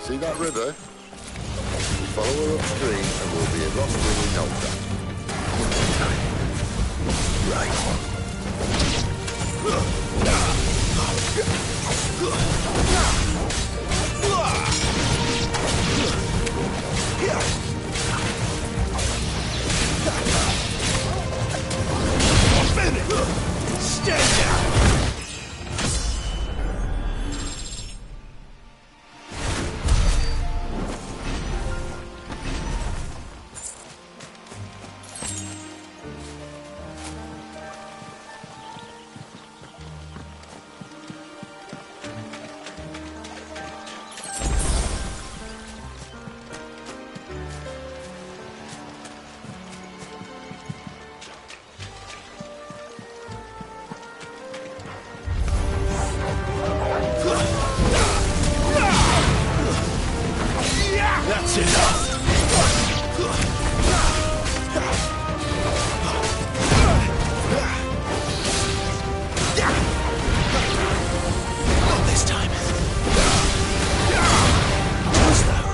See that river? Follow her upstream and we'll be in Roswell in no time. Right. Stand down! That's enough! Not this time. Too slow.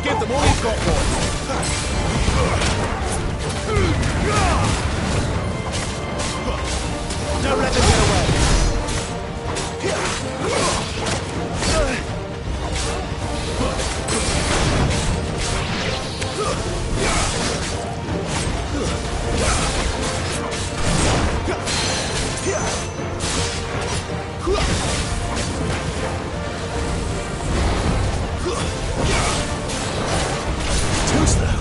Give them all you've got, boy. Don't let them get away. Too slow.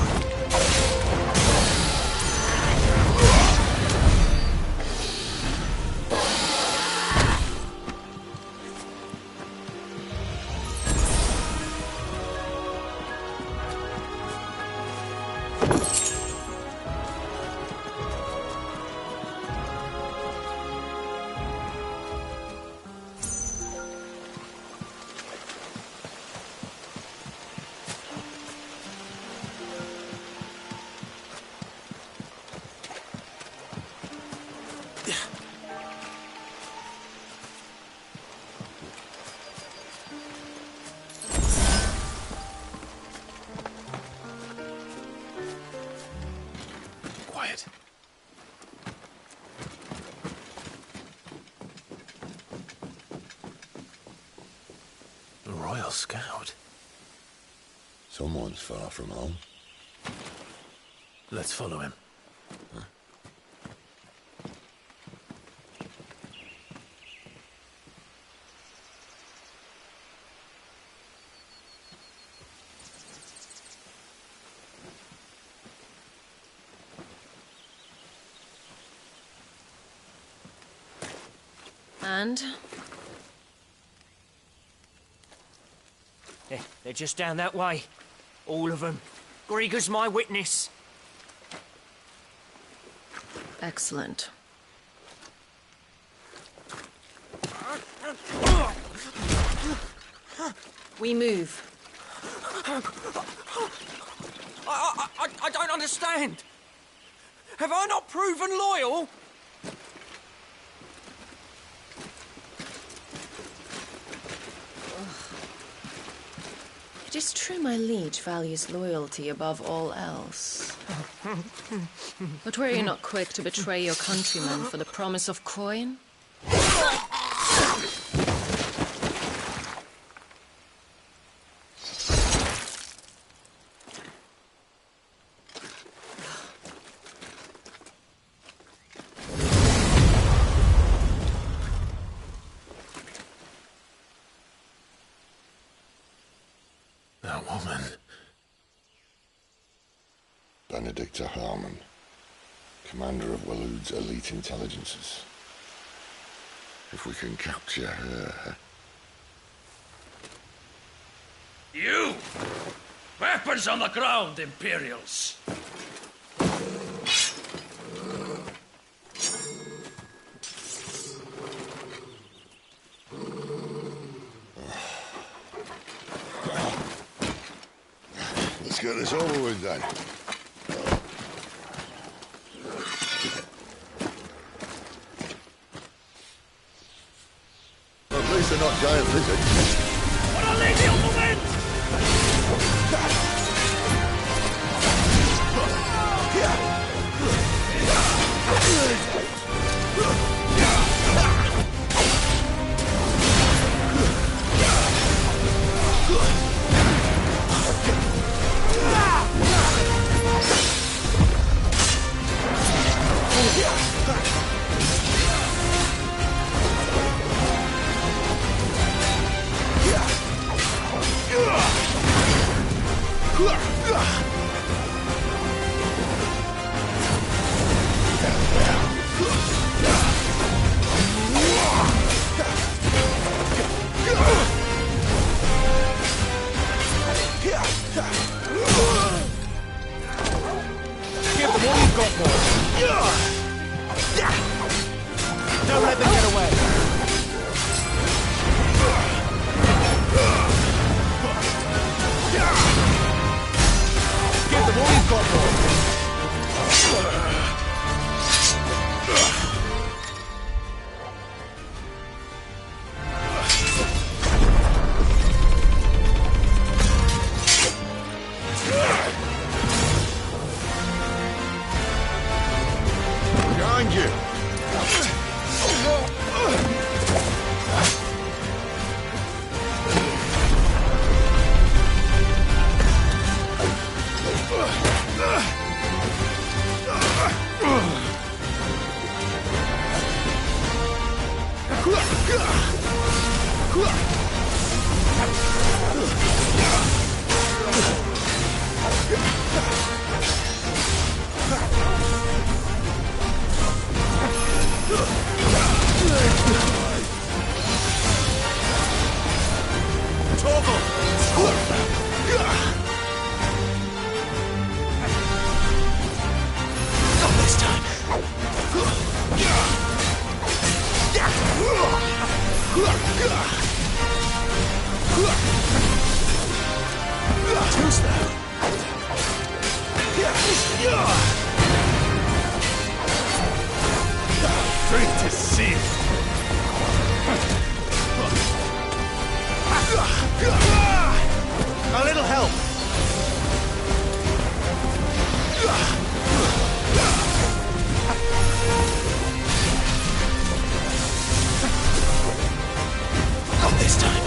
Quiet. A Royal Scout. Someone's far from home. Let's follow him. And? They're just down that way. All of them. Grieger's my witness. Excellent. We move. I don't understand. Have I not proven loyal? It is true my liege values loyalty above all else. But were you not quick to betray your countrymen for the promise of coin? That woman. Benedicta Harmon, commander of Waloed's elite intelligences. If we can capture her... You! Weapons on the ground, Imperials! get this over with then. Well, at least they're not giant lizards. ¡Para Lady un moment! Give them all you've got, boy. Don't let them get away. Give them all you've got, boy. Behind you! Great to see. A little help. Not this time.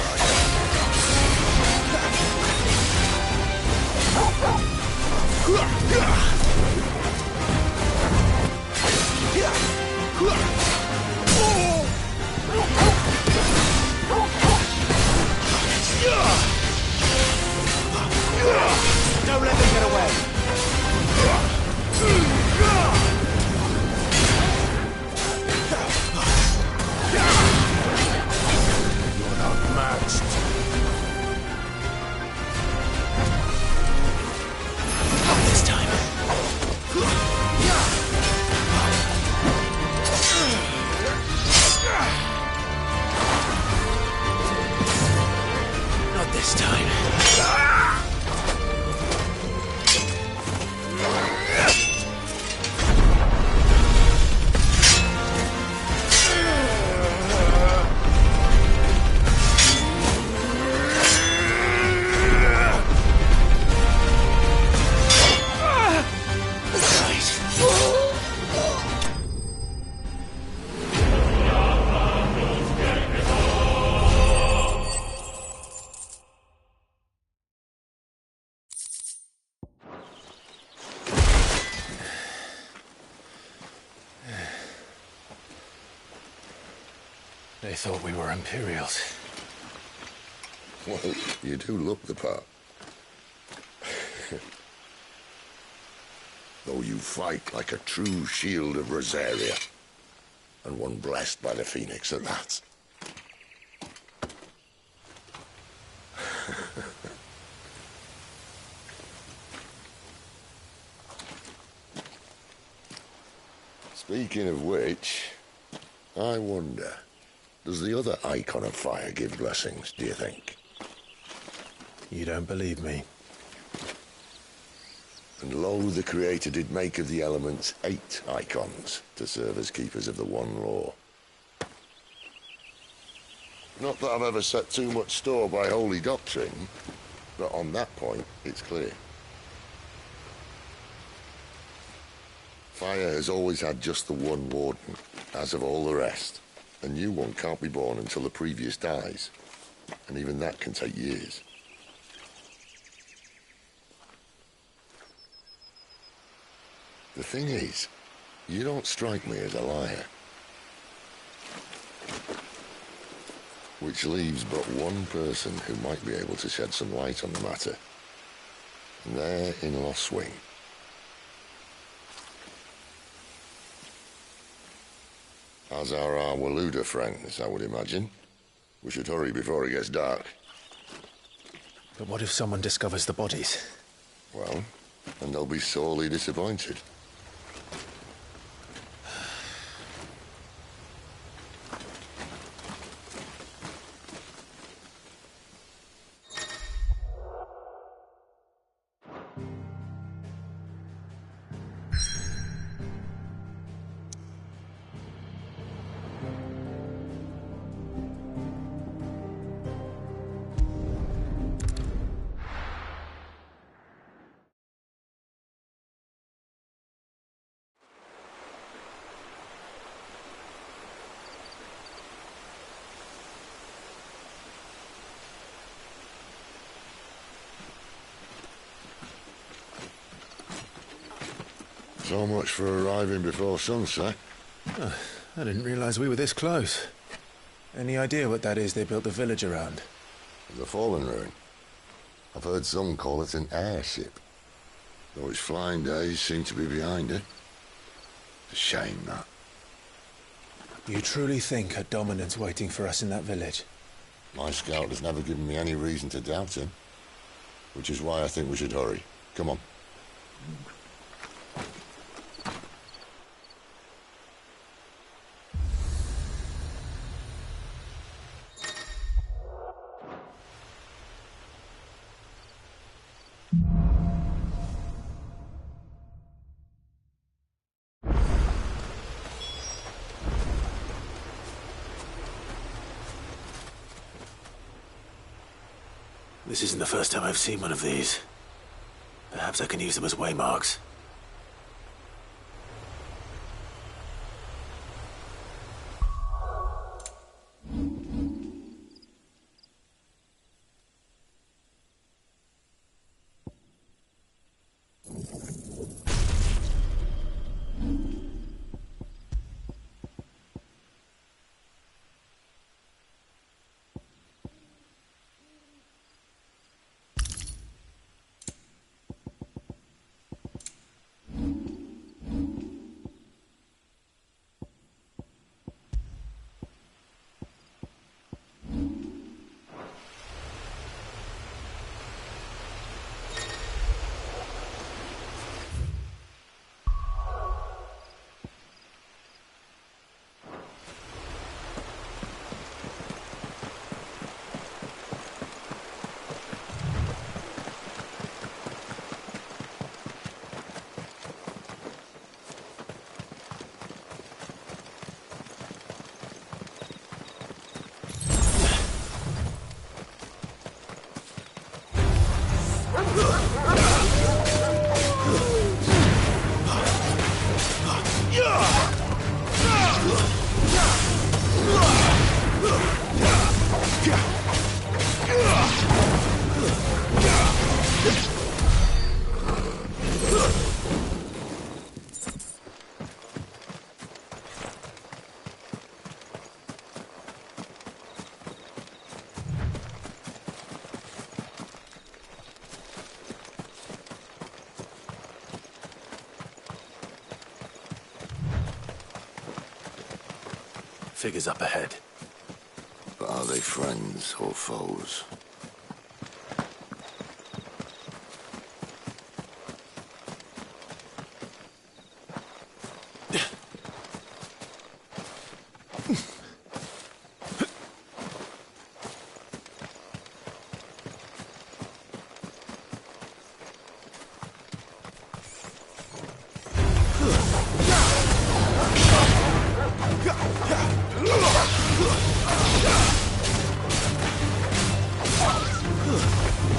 Don't let them get away. You're outmatched. Not this time. Not this time. They thought we were Imperials. Well, you do look the part. Though you fight like a true shield of Rosaria. And one blessed by the Phoenix at that. Speaking of which, I wonder, does the other icon of fire give blessings, do you think? You don't believe me? And lo, the Creator did make of the elements 8 icons to serve as keepers of the one law. Not that I've ever set too much store by holy doctrine, but on that point, it's clear. Fire has always had just the one warden, as of all the rest. A new one can't be born until the previous dies, and even that can take years. The thing is, you don't strike me as a liar. Which leaves but one person who might be able to shed some light on the matter. And they're in Lost Wing. As are our Waluda friends, I would imagine. We should hurry before it gets dark. But what if someone discovers the bodies? Well, and they'll be sorely disappointed. So much for arriving before sunset. Oh, I didn't realize we were this close. Any idea what that is they built the village around? The Fallen Ruin. I've heard some call it an airship. Though its flying days seem to be behind it. It's a shame, that. You truly think a dominant's waiting for us in that village? My scout has never given me any reason to doubt him. Which is why I think we should hurry. Come on. This isn't the first time I've seen one of these. Perhaps I can use them as waymarks. Figures up ahead. But are they friends or foes?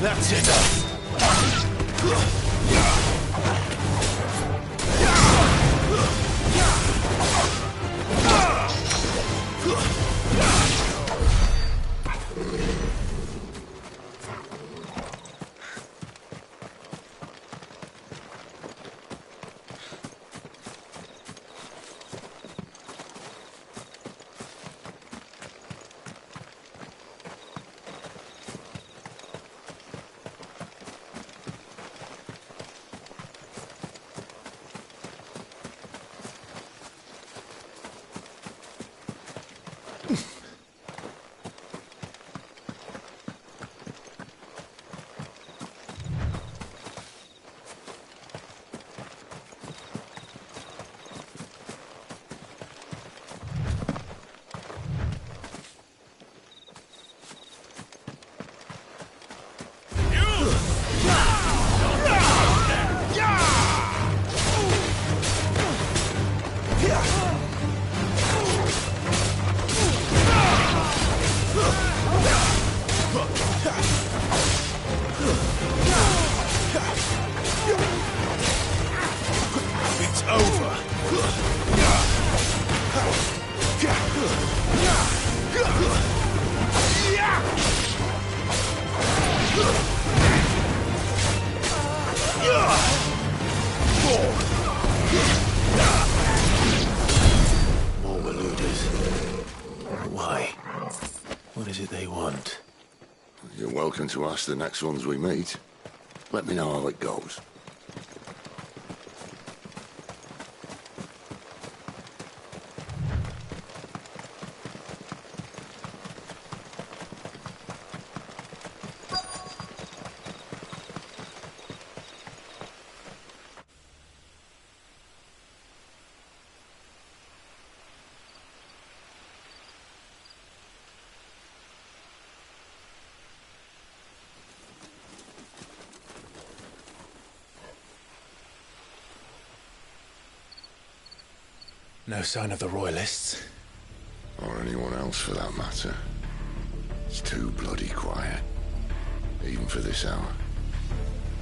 That's it. It's over. More Maluders. Why? What is it they want? You're welcome to ask the next ones we meet. Let me know how it goes. No sign of the Royalists. Or anyone else for that matter. It's too bloody quiet. Even for this hour.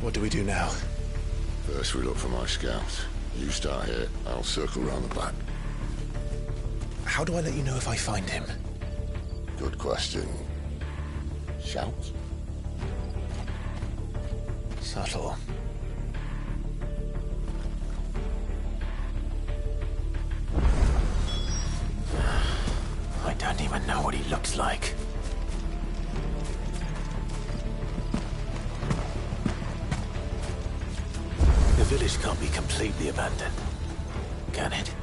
What do we do now? First we look for my scout. You start here, I'll circle round the back. How do I let you know if I find him? Good question. Shout? Subtle. I don't even know what he looks like. The village can't be completely abandoned, can it?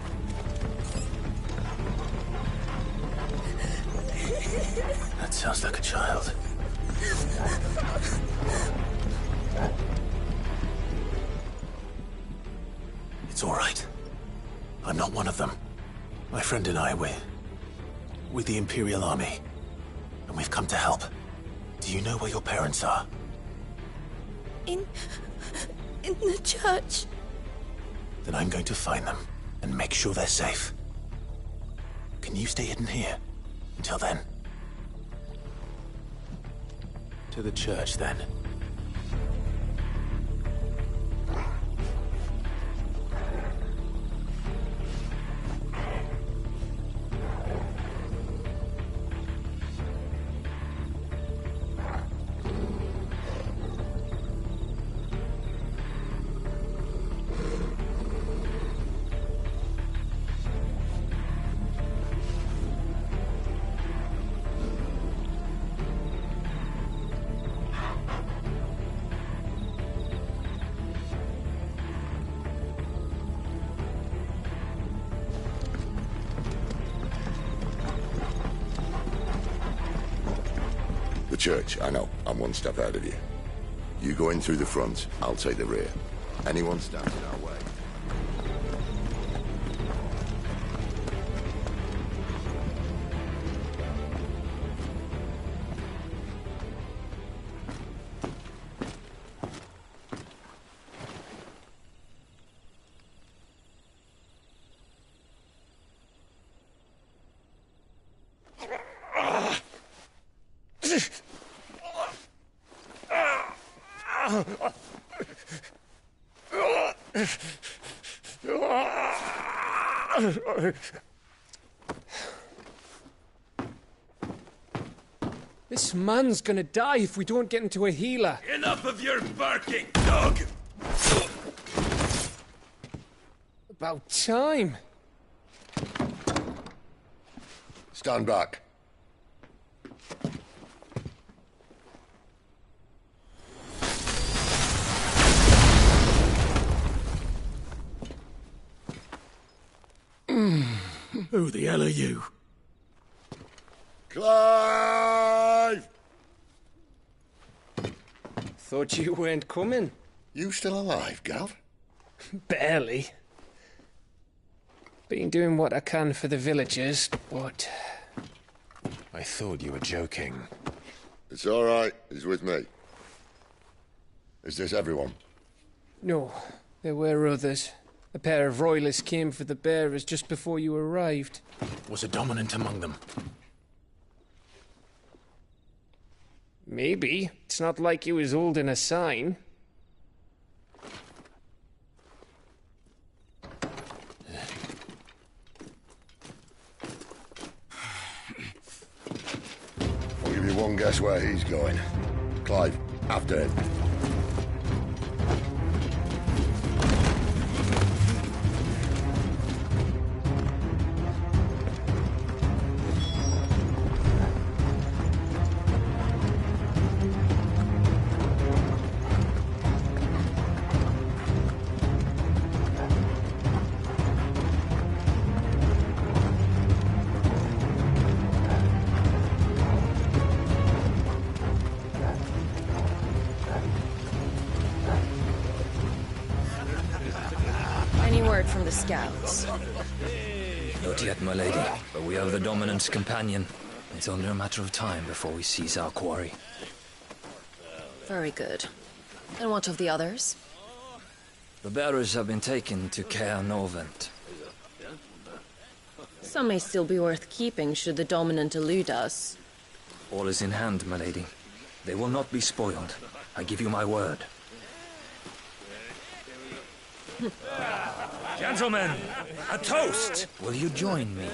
That sounds like a child. It's all right. I'm not one of them. My friend and I, we're with the Imperial Army, and we've come to help. Do you know where your parents are? In the church. Then I'm going to find them and make sure they're safe. Can you stay hidden here until then? To the church, then. The church, I know. I'm one step ahead of you. You go in through the front, I'll take the rear. Anyone stands in our way. This man's gonna die if we don't get into a healer. Enough of your barking, dog! About time. Stand back. Who the hell are you? Clive! Thought you weren't coming. You still alive, Gav? Barely. Been doing what I can for the villagers, but... I thought you were joking. It's all right. He's with me. Is this everyone? No, there were others. A pair of royalists came for the bearers just before you arrived. Was a dominant among them? Maybe. It's not like he was holding a sign. I'll give you one guess where he's going. Clive, after him. Any word from the scouts? Not yet, my lady, but we have the dominant's companion. It's only a matter of time before we seize our quarry. Very good. And what of the others? The bearers have been taken to Caer Novent. Some may still be worth keeping should the dominant elude us. All is in hand, my lady. They will not be spoiled. I give you my word. Gentlemen, a toast! Will you join me?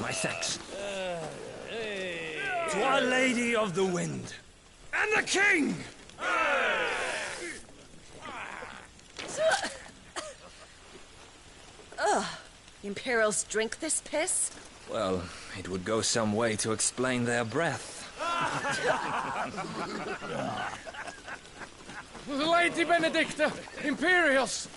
My thanks. To Our Lady of the Wind. And the King! The Imperials drink this piss? Well, it would go some way to explain their breath. Lady Benedicta! Imperials!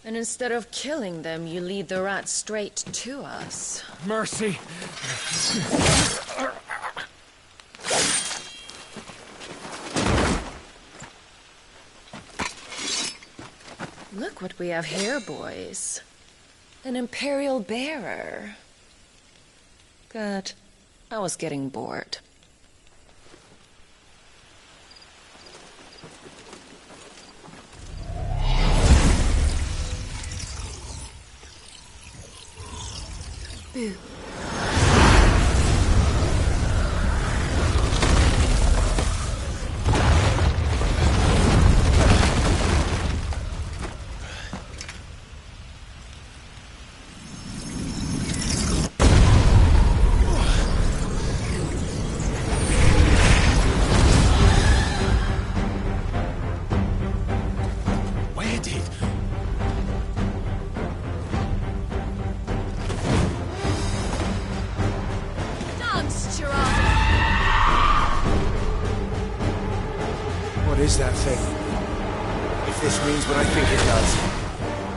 And instead of killing them, you lead the rats straight to us. Mercy! Look what we have here, boys. An Imperial bearer. Good. I was getting bored. Boo. Where did... What is that thing? If this means what I think it does,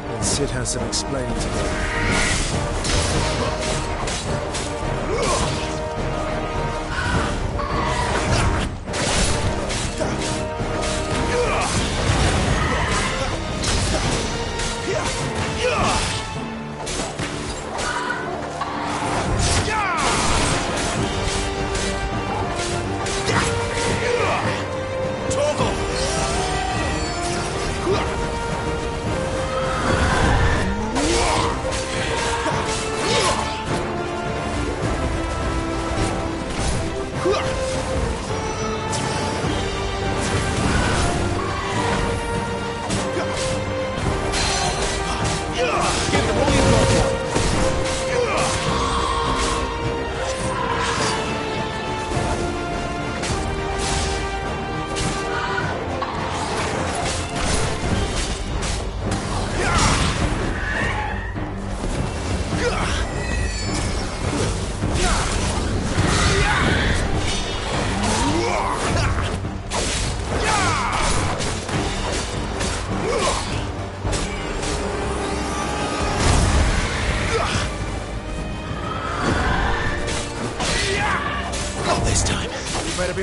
then Sid has some explaining to do.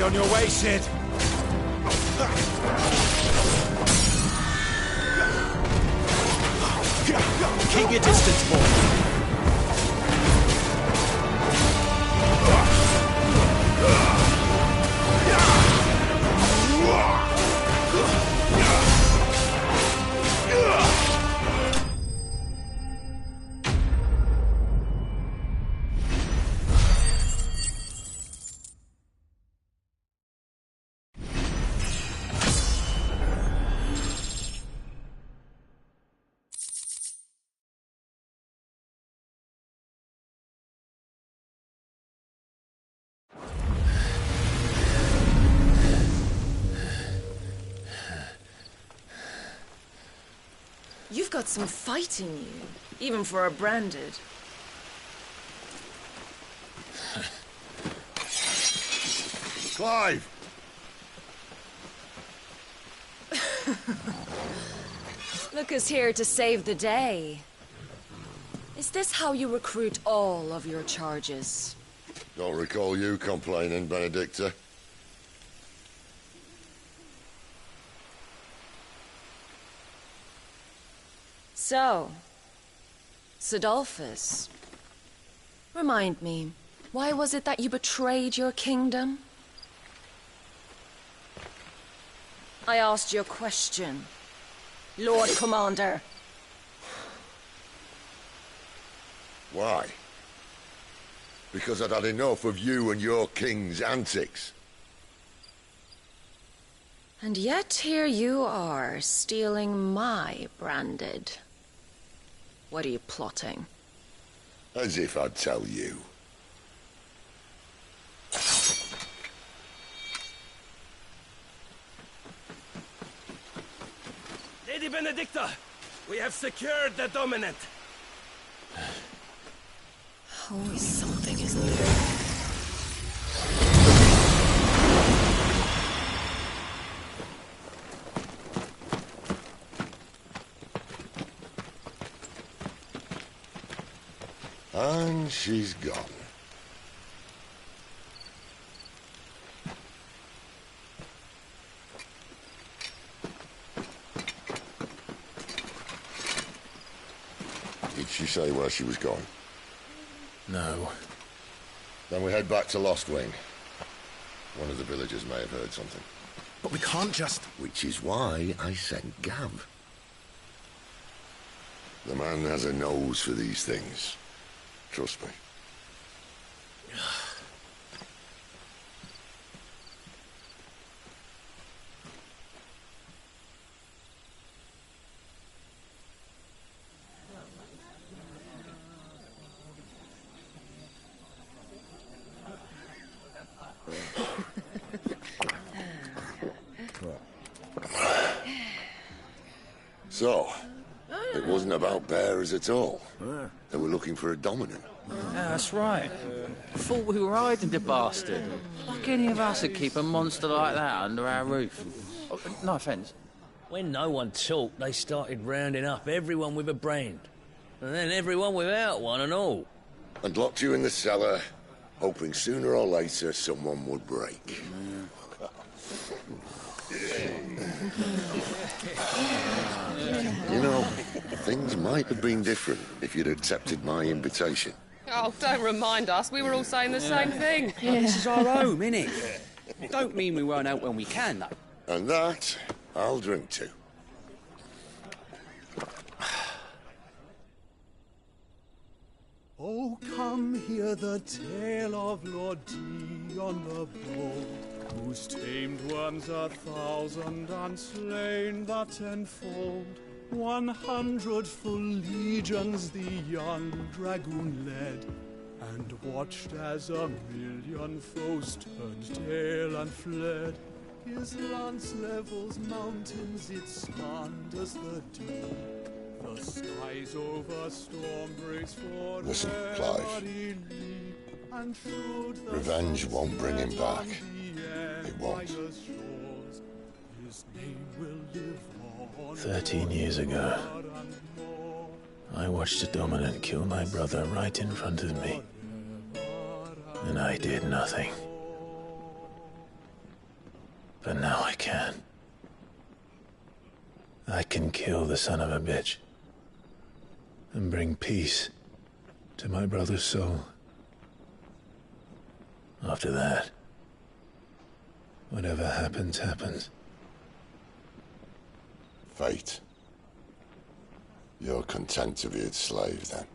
Carefully on your way, Cid. Keep your distance, boy. You've got some fight in you, even for a branded. Clive! Look who's here to save the day. Is this how you recruit all of your charges? Don't recall you complaining, Benedicta. So, Cidolfus, remind me, why was it that you betrayed your kingdom? I asked you a question, Lord Commander. Why? Because I'd had enough of you and your king's antics. And yet here you are, stealing my branded. What are you plotting? As if I'd tell you. Lady Benedicta, we have secured the Dominant. Always something, isn't there? And she's gone. Did she say where she was going? No. Then we head back to Lostwing. One of the villagers may have heard something. But we can't just... Which is why I sent Gav. The man has a nose for these things. Trust me. So, it wasn't about bearers at all. They were looking for a dominant. Yeah, that's right. Thought we were hiding the bastard. Like any of us would keep a monster like that under our roof. Oh, no offence. When no one talked, they started rounding up everyone with a brand. And then everyone without one and all. And locked you in the cellar, hoping sooner or later someone would break. You know, things might have been different if you'd accepted my invitation. Oh, don't remind us. We were all saying the same thing. This is our home, innit? Don't mean we won't out when we can, though. And that, I'll drink to. Oh, come hear the tale of Lord Dion the Bold, whose tamed worms 1,000 and slain the tenfold. 100 full legions the young dragoon led, and watched as 1,000,000 foes turned tail and fled. His lance levels mountains, it spanned as the deep. The skies over storm breaks for Listen, Clive. Revenge won't bring him back. It won't. 13 years ago, I watched a dominant kill my brother right in front of me. And I did nothing. But now I can. I can kill the son of a bitch and bring peace to my brother's soul. After that, whatever happens, happens. Fate. You're content to be its slave, then?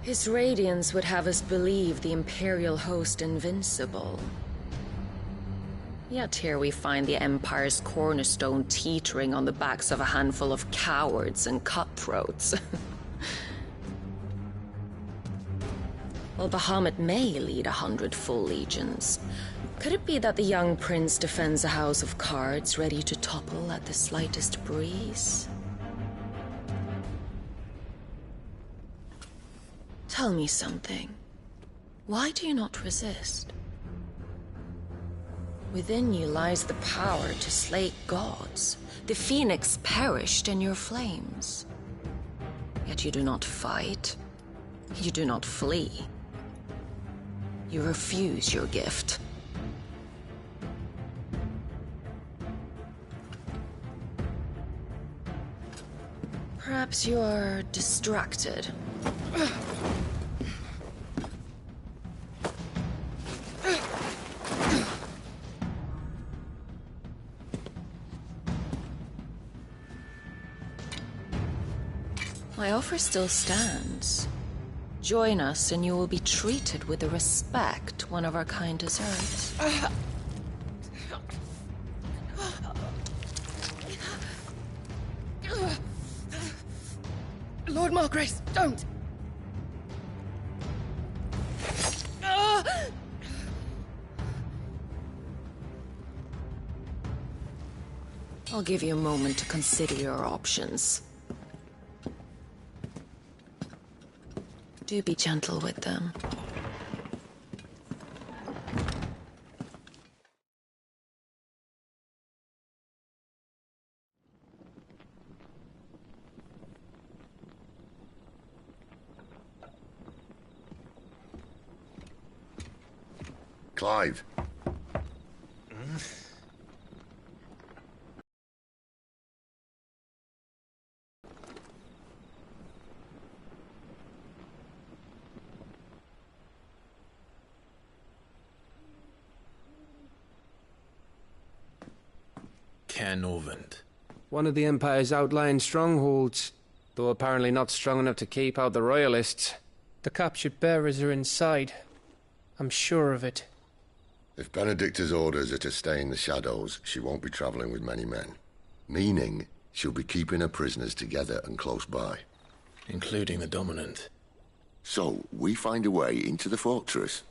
His radiance would have us believe the Imperial host invincible. Yet here we find the Empire's cornerstone teetering on the backs of a handful of cowards and cutthroats. While Bahamut may lead 100 full legions, could it be that the young prince defends a house of cards ready to topple at the slightest breeze? Tell me something. Why do you not resist? Within you lies the power to slay gods. The phoenix perished in your flames. Yet you do not fight. You do not flee. You refuse your gift. Perhaps you are distracted. My offer still stands. Join us and you will be treated with the respect one of our kind deserves. Lord Margrace, don't! I'll give you a moment to consider your options. Do be gentle with them. Clive. Canovant. One of the Empire's outlying strongholds, though apparently not strong enough to keep out the Royalists. The captured bearers are inside. I'm sure of it. If Benedicta's orders are to stay in the shadows, she won't be traveling with many men. Meaning, she'll be keeping her prisoners together and close by. Including the Dominant. So, we find a way into the fortress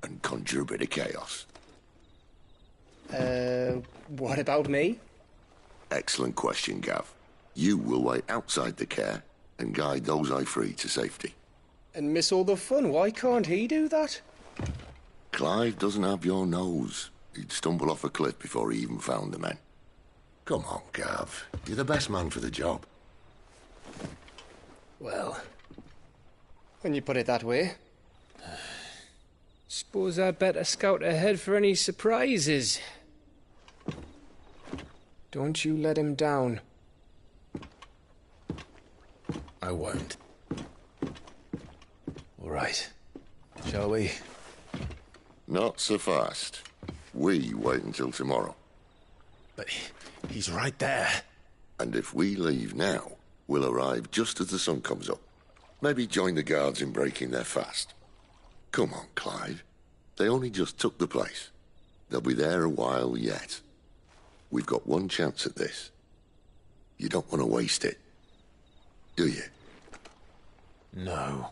and conjure a bit of chaos. What about me? Excellent question, Gav. You will wait outside the care and guide those I free to safety. And miss all the fun. Why can't he do that? Clive doesn't have your nose. He'd stumble off a cliff before he even found the men. Come on, Gav. You're the best man for the job. Well, when you put it that way. Suppose I'd better scout ahead for any surprises. Don't you let him down. I won't. All right. Shall we? Not so fast. We wait until tomorrow. But he's right there. And if we leave now, we'll arrive just as the sun comes up. Maybe join the guards in breaking their fast. Come on, Clive. They only just took the place. They'll be there a while yet. We've got one chance at this. You don't want to waste it, do you? No.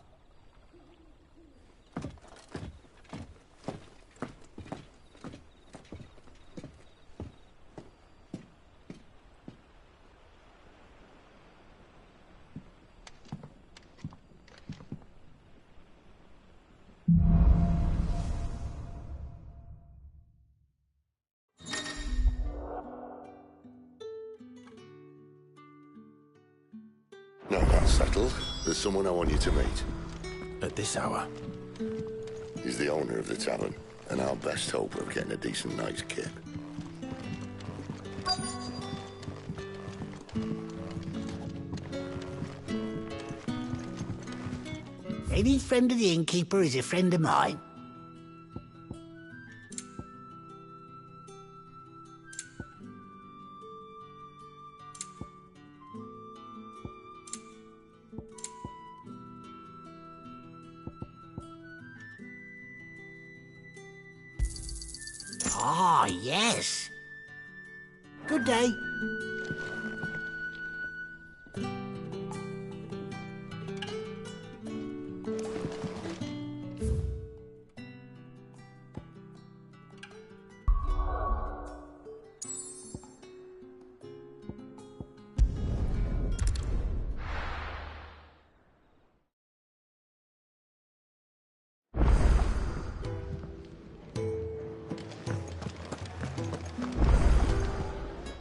Settled. There's someone I want you to meet. At this hour? He's the owner of the tavern, and our best hope of getting a decent night's kip. Any friend of the innkeeper is a friend of mine. Ah, yes. Good day.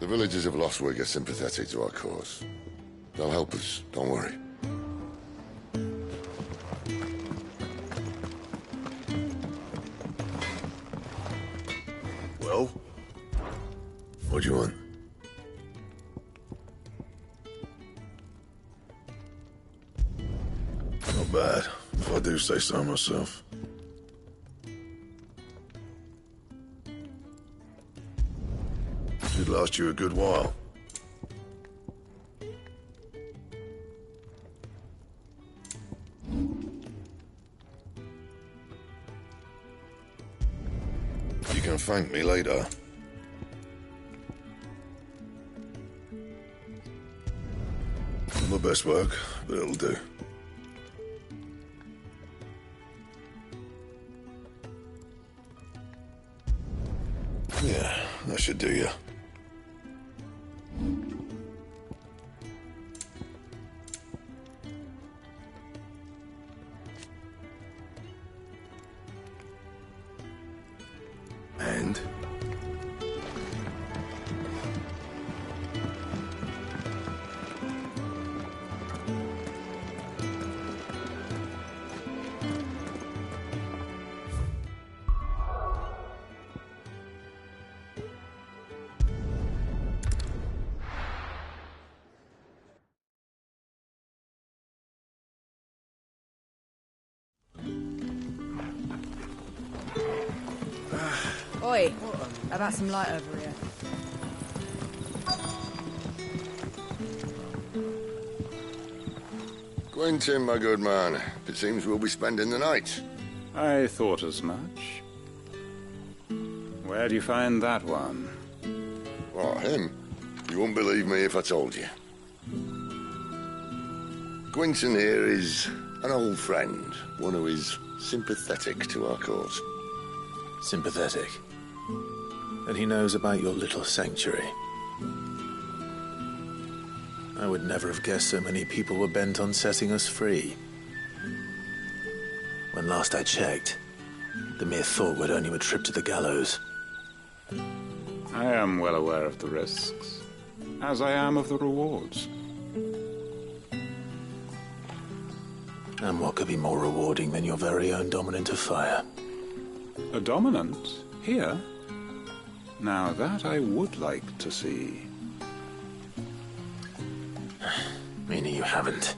The villagers of Lostwig are sympathetic to our cause. They'll help us, don't worry. Well? What do you want? Not bad, if I do say so myself. Should last you a good while. You can thank me later. Not my best work, but it'll do. Yeah, that should do you. And? Oi, how about some light over here? Quentin, my good man. It seems we'll be spending the night. I thought as much. Where do you find that one? What, him? You wouldn't believe me if I told you. Quentin here is an old friend, one who is sympathetic to our cause. Sympathetic? And he knows about your little sanctuary. I would never have guessed so many people were bent on setting us free. When last I checked, the mere thought would earn you a trip to the gallows. I am well aware of the risks, as I am of the rewards. And what could be more rewarding than your very own dominant of fire? A dominant? Here? Now that I would like to see. Meaning you haven't?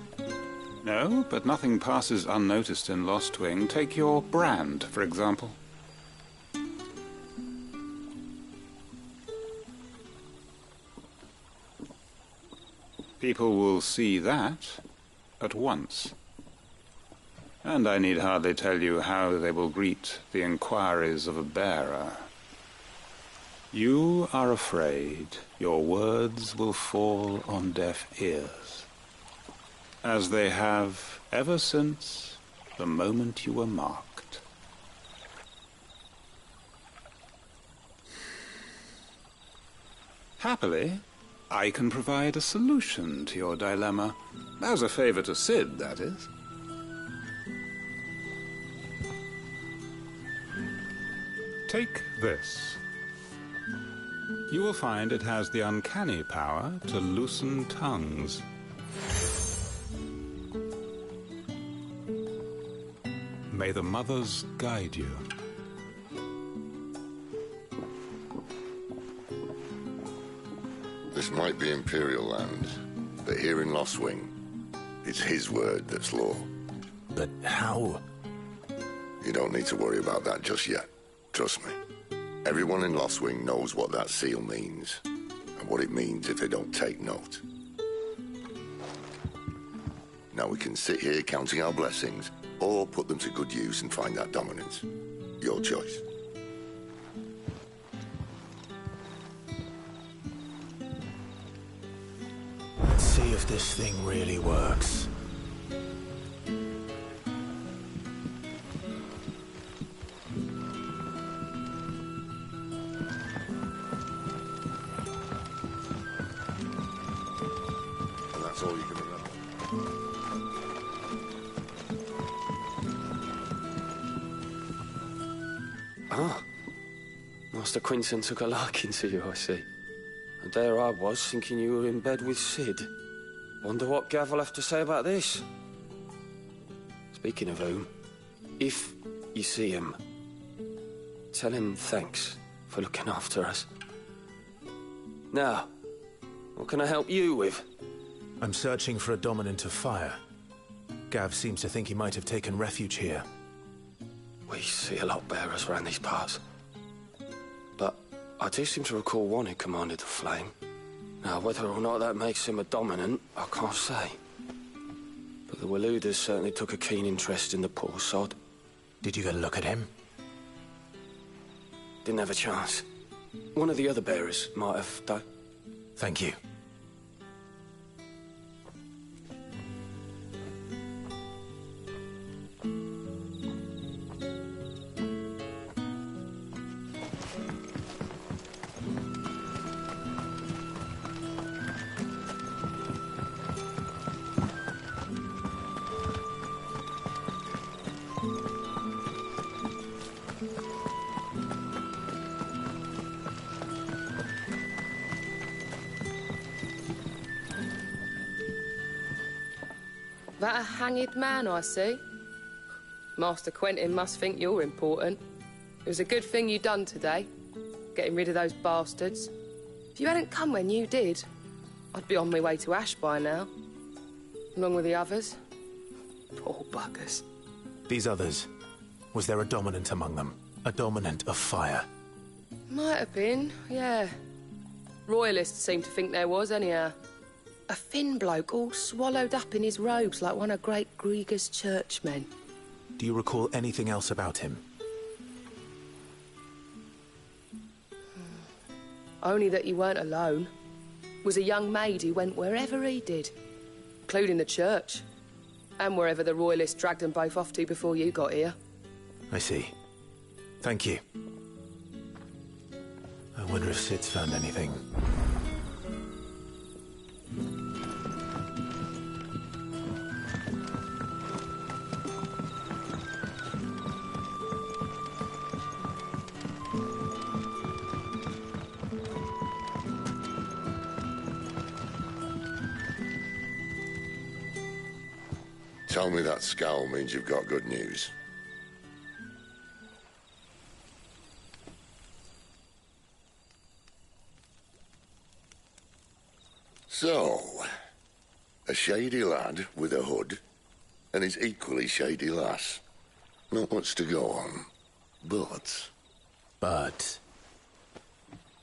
No, but nothing passes unnoticed in Lostwing. Take your brand, for example. People will see that at once. And I need hardly tell you how they will greet the inquiries of a bearer. You are afraid your words will fall on deaf ears, as they have ever since the moment you were marked. Happily, I can provide a solution to your dilemma, as a favor to Cid, that is. Take this. You will find it has the uncanny power to loosen tongues. May the mothers guide you. This might be Imperial land, but here in Lostwing, it's his word that's law. But how? You don't need to worry about that just yet. Trust me. Everyone in Lostwing knows what that seal means, and what it means if they don't take note. Now we can sit here counting our blessings, or put them to good use and find that dominance. Your choice. Let's see if this thing really works. And that's all you can remember. Ah, Master Quinton took a liking to you, I see. And there I was, thinking you were in bed with Sid. Wonder what Gav will have to say about this. Speaking of whom, if you see him, tell him thanks for looking after us. Now, what can I help you with? I'm searching for a dominant of fire. Gav seems to think he might have taken refuge here. We see a lot bearers around these parts. But I do seem to recall one who commanded the flame. Now, whether or not that makes him a dominant, I can't say. But the Waluders certainly took a keen interest in the poor sod. Did you get a look at him? Didn't have a chance. One of the other bearers might have done. Thank you. That a hanged man, I see. Master Quentin must think you're important. It was a good thing you done today, getting rid of those bastards. If you hadn't come when you did, I'd be on my way to Ash by now, along with the others. Poor buggers. These others, was there a dominant among them? A dominant of fire? Might have been, yeah. Royalists seem to think there was, anyhow. A thin bloke all swallowed up in his robes like one of Great Grieger's churchmen. Do you recall anything else about him? Only that he weren't alone. Was a young maid who went wherever he did, including the church, and wherever the Royalists dragged them both off to before you got here. I see. Thank you. I wonder if Sid's found anything. Tell me that scowl means you've got good news. So, a shady lad with a hood, and his equally shady lass. Not much to go on, but... But?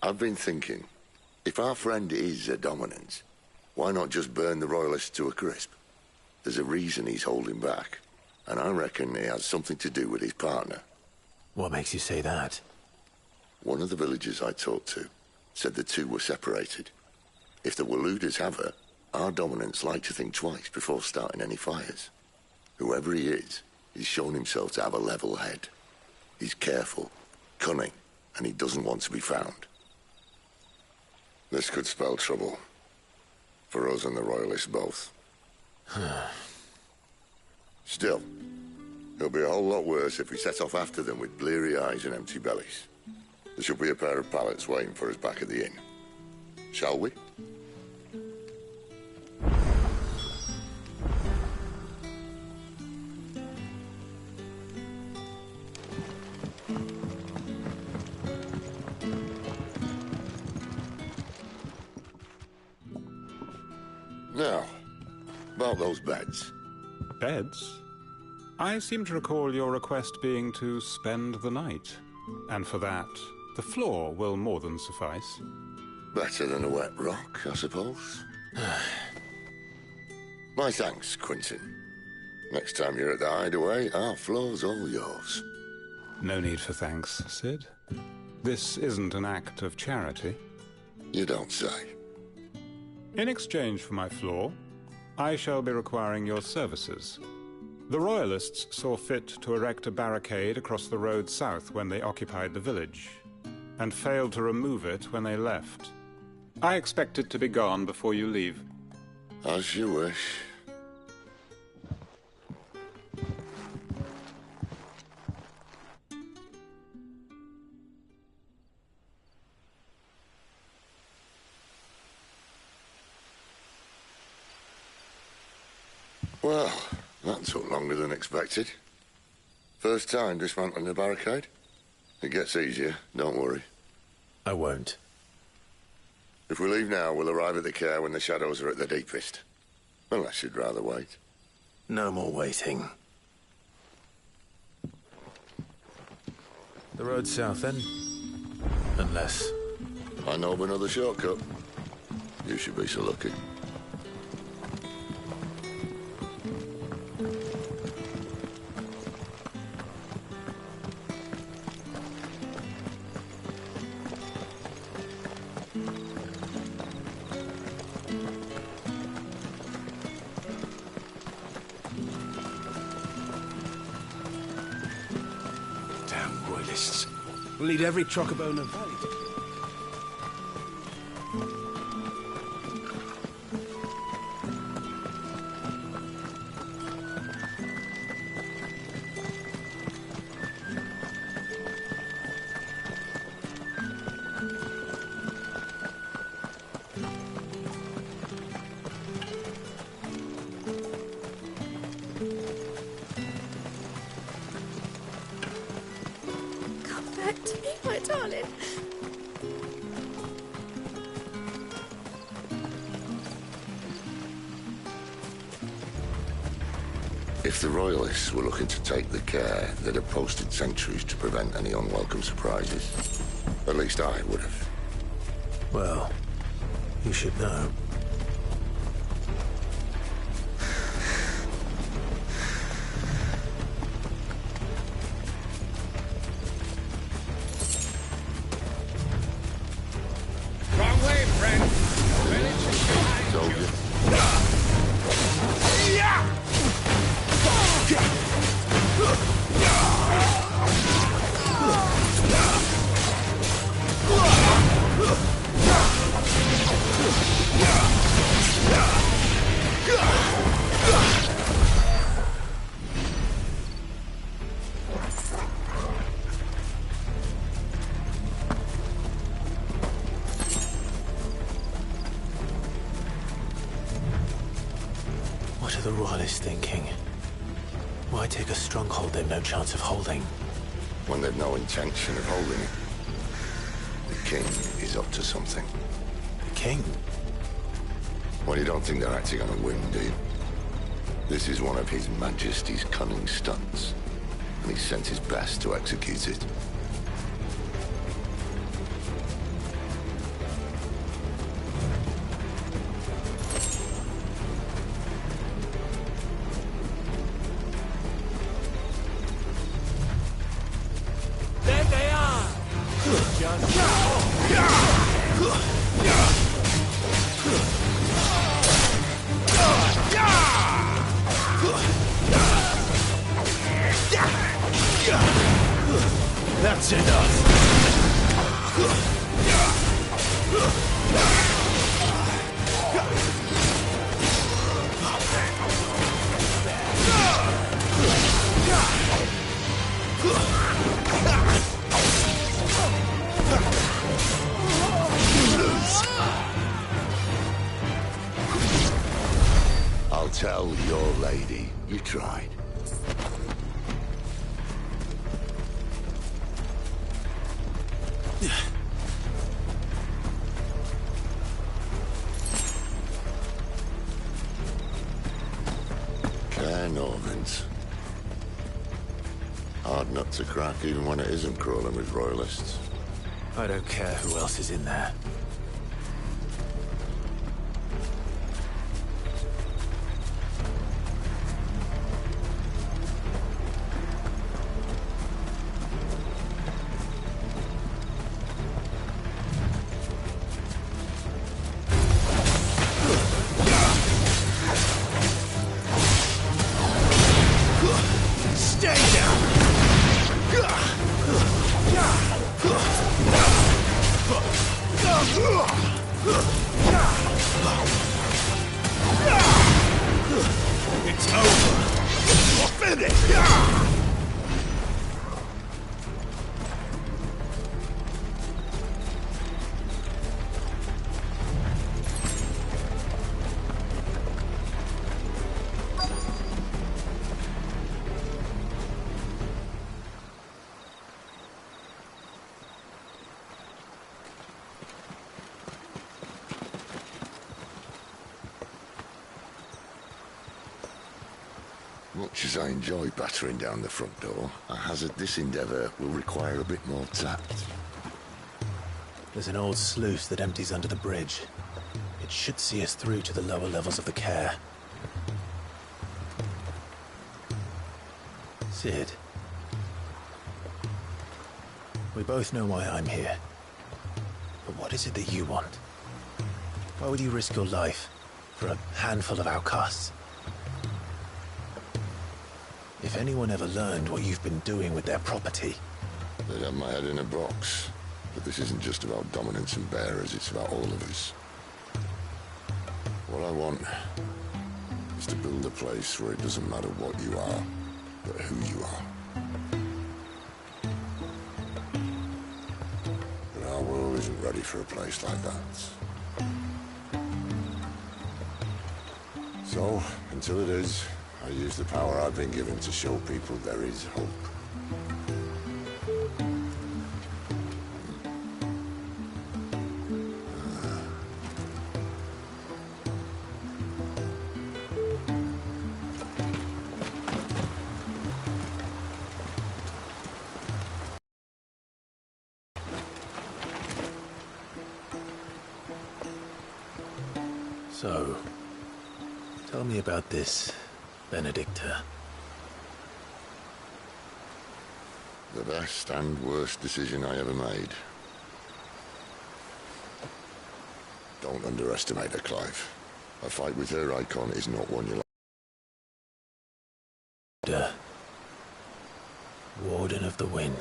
I've been thinking, if our friend is a dominant, why not just burn the Royalists to a crisp? There's a reason he's holding back, and I reckon he has something to do with his partner. What makes you say that? One of the villagers I talked to said the two were separated. If the Waluders have her, our dominants like to think twice before starting any fires. Whoever he is, he's shown himself to have a level head. He's careful, cunning, and he doesn't want to be found. This could spell trouble. For us and the Royalists both. Still, it'll be a whole lot worse if we set off after them with bleary eyes and empty bellies. There should be a pair of pallets waiting for us back at the inn. Shall we? Now, about those beds. Beds? I seem to recall your request being to spend the night. And for that, the floor will more than suffice. Better than a wet rock, I suppose. My thanks, Quentin. Next time you're at the Hideaway, our floor's all yours. No need for thanks, Sid. This isn't an act of charity. You don't say. In exchange for my floor, I shall be requiring your services. The Royalists saw fit to erect a barricade across the road south when they occupied the village, and failed to remove it when they left. I expect it to be gone before you leave. As you wish. Well, that took longer than expected. First time dismantling the barricade? It gets easier, don't worry. I won't. If we leave now, we'll arrive at the Care when the shadows are at their deepest. Unless you'd rather wait. No more waiting. The road south, then? Unless... I know of another shortcut. You should be so lucky. We'll need every Chocobo in the valley. If the Royalists were looking to take the Care, they'd have posted sentries to prevent any unwelcome surprises. At least I would have. Well, you should know. Wrong way, friend. Village is behind you. What are the Royalists thinking? Why take a stronghold they've no chance of holding? When they've no intention of holding it. The King is up to something. The King? Well, you don't think they're acting on a whim, do you? This is one of His Majesty's cunning stunts, and he sent his best to execute it. There they are! That's enough! I'll tell your lady you tried. It's a crack even when it isn't crawling with royalists. I don't care who else is in there. It's over. You're finished. Much as I enjoy battering down the front door, I hazard this endeavour will require a bit more tact. There's an old sluice that empties under the bridge. It should see us through to the lower levels of the care. Cid. We both know why I'm here. But what is it that you want? Why would you risk your life for a handful of outcasts? If anyone ever learned what you've been doing with their property... They'd have my head in a box. But this isn't just about dominance and bearers, it's about all of us. What I want is to build a place where it doesn't matter what you are, but who you are. But our world isn't ready for a place like that. So, until it is, I use the power I've been given to show people there is hope. So, tell me about this Benedicta. The best and worst decision I ever made. Don't underestimate her, Clive. A fight with her icon is not one you like. Warden of the Wind.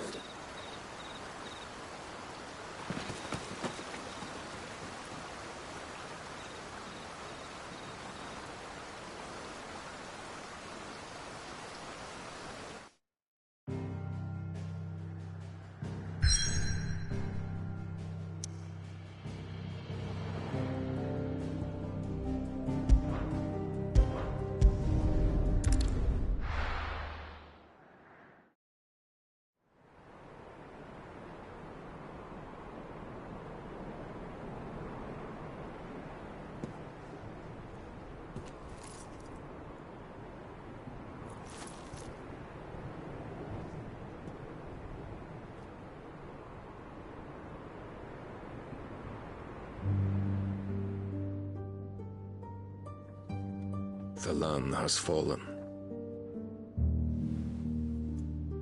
Thalan has fallen.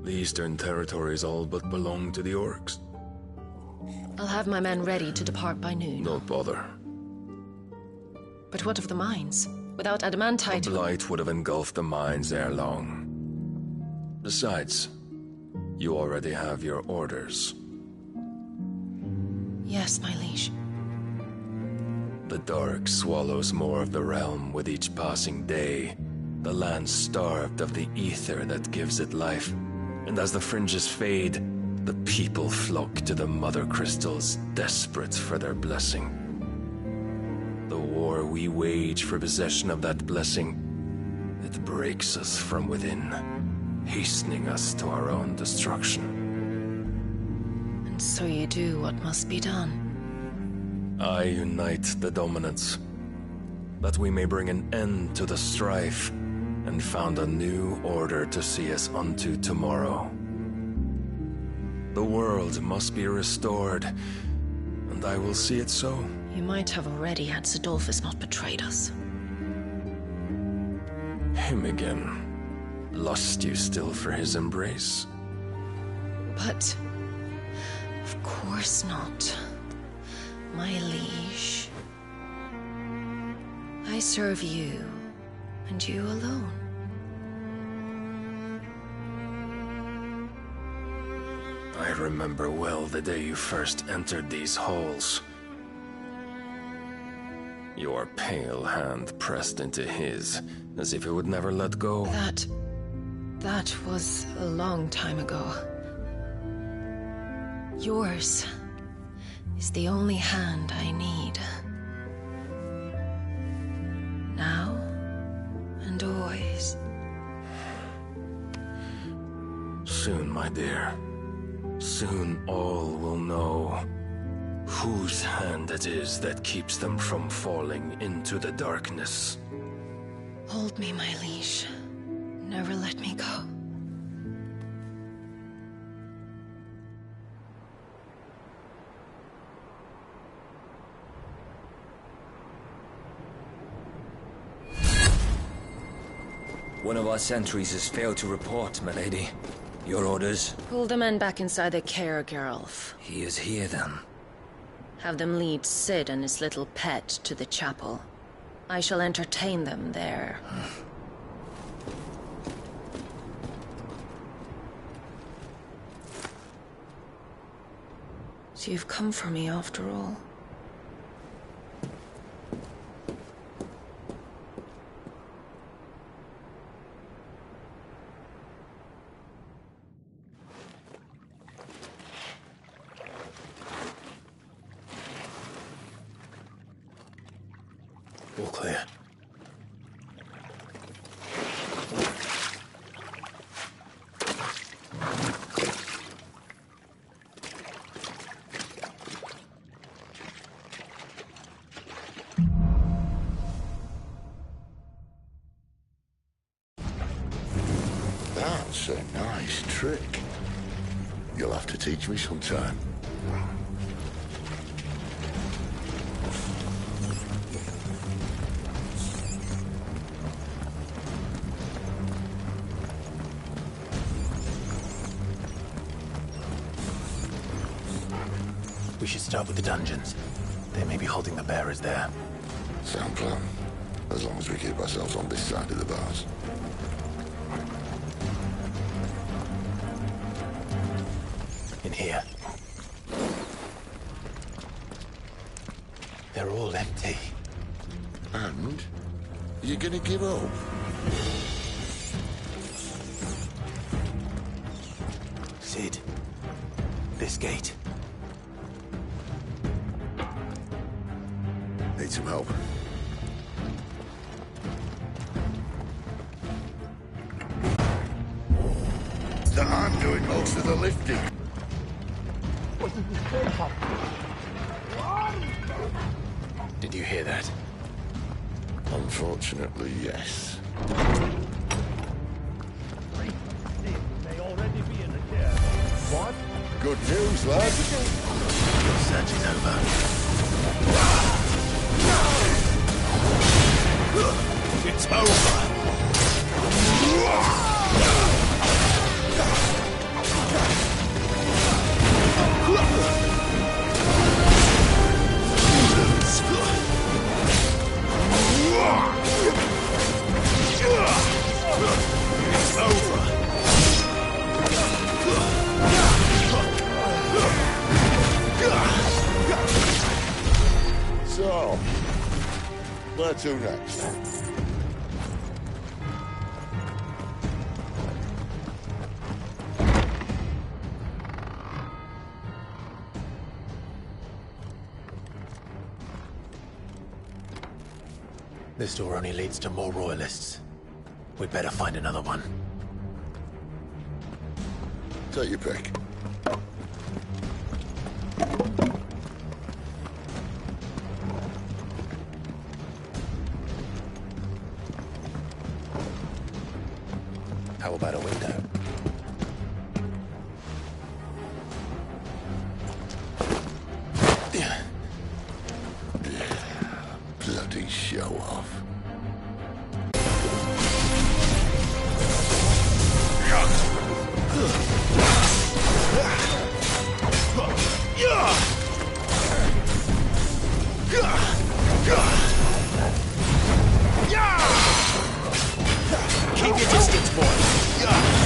The Eastern Territories all but belong to the Orcs. I'll have my men ready to depart by noon. Don't bother. But what of the mines? Without adamantite... The Blight would have engulfed the mines ere long. Besides, you already have your orders. Yes, my liege. The dark swallows more of the realm with each passing day. The land starved of the ether that gives it life. And as the fringes fade, the people flock to the mother crystals, desperate for their blessing. The war we wage for possession of that blessing, it breaks us from within, hastening us to our own destruction. And so you do what must be done. I unite the dominants, that we may bring an end to the strife, and found a new order to see us unto tomorrow. The world must be restored, and I will see it so. You might have already had Zidolphus not betrayed us. Him again. Lust you still for his embrace? But... of course not. My liege. I serve you, and you alone. I remember well the day you first entered these halls. Your pale hand pressed into his, as if it would never let go. That was a long time ago. Yours is the only hand I need. Now and always. Soon, my dear. Soon all will know whose hand it is that keeps them from falling into the darkness. Hold me, my liege. Never let me go. One of our sentries has failed to report, milady. Your orders? Pull the men back inside the care, Geralf. He is here, then. Have them lead Cid and his little pet to the chapel. I shall entertain them there. So you've come for me after all. All clear. That's a nice trick. You'll have to teach me sometime. We should start with the dungeons. They may be holding the bearers there. Sound plan. As long as we keep ourselves on this side of the bars. In here. They're all empty. And? You're gonna give up? Cid. This gate. Need some help. So I'm doing most of the lifting. Did you hear that? Unfortunately, yes. May already be in the chair. What? Good news, lad. Your search is over. It's over. It's over. So, where to next? This door only leads to more royalists. We'd better find another one. Take your pick. How about a window? enough.